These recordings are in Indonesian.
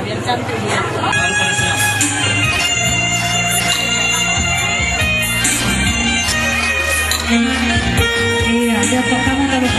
biar cantik dia. Iya, dia pertama kali.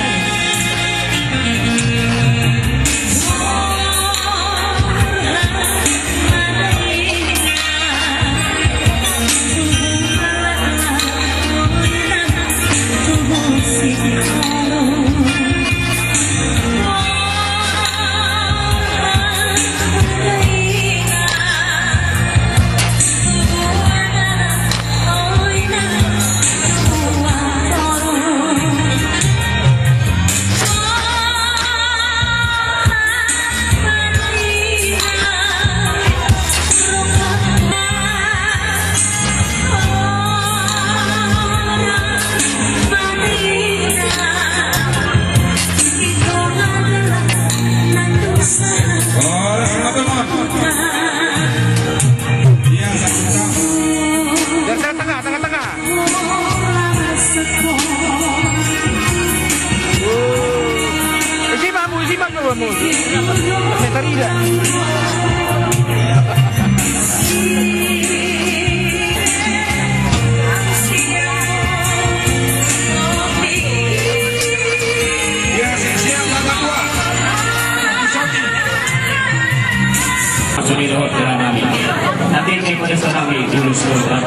Nanti ini pada sanami dulu sekolah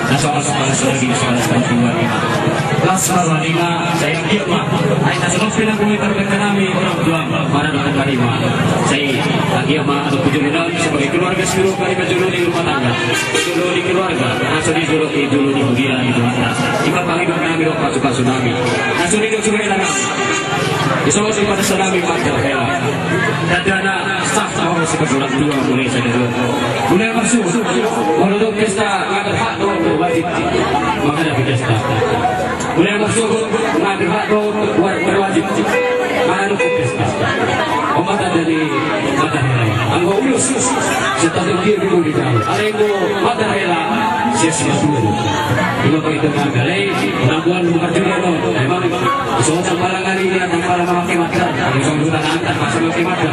nasional sekolah lagi sekolah kedua Laskar wanita saya Irma Aina seluruh film komentar kami orang tua pada dengan Karima saya Irma atau Pujulunan sebagai keluarga seluruh Karima dulu di rumah tangga dulu di keluarga langsung dulu di bagian itu atas jika kami kami pasukan tsunami langsung di sungai tanah disolusi pada tsunami pada bela dan dana sah tahun sekejuran dua mulai saya dulu mulai masuk untuk pesta ngadar hak untuk wajib menghadapi pesta mulai masuk ngadar hak untuk berwajib menghadapi pesta umat dari mata hela anggo ulus setelah dia dulu di dalam alenggo mata hela sia-sia dulu ibu begitu magalai nabuan berjuang memang soal palangan ini atau palangan maki mata soal sudah angkat masa maki mata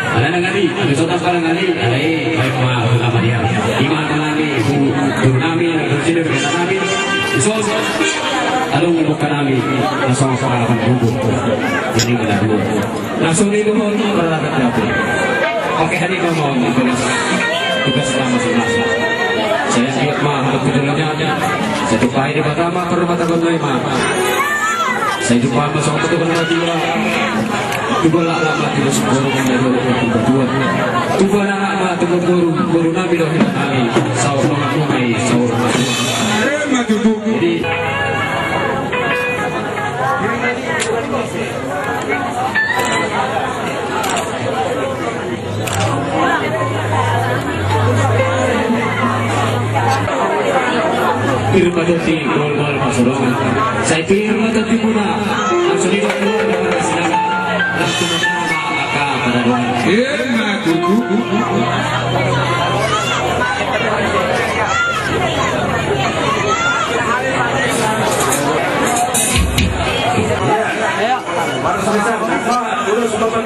ada nangani soal palangan ini baik mah ulama dia iman nangani tsunami bersih dengan nangani soal alung bukan kami langsung pengalaman gugur jadi menadu langsung itu mohon berlaku berapa oke hari ini mohon tugas selama masing-masing saya siap mah untuk tujuannya ada saya jumpa ini pertama perumah tangga saya jumpa masuk ke tujuan kedua tujuan lama tidak sebelum menjadi kedua tujuan lama tujuan guru nabi doa kami sahur mengakumai sahur jadi Firman Doti gol-gol Pasulongan saya Firman Doti Muna langsung di keluar dengan silakan langsung maka pada doa Ayo, baru selesai.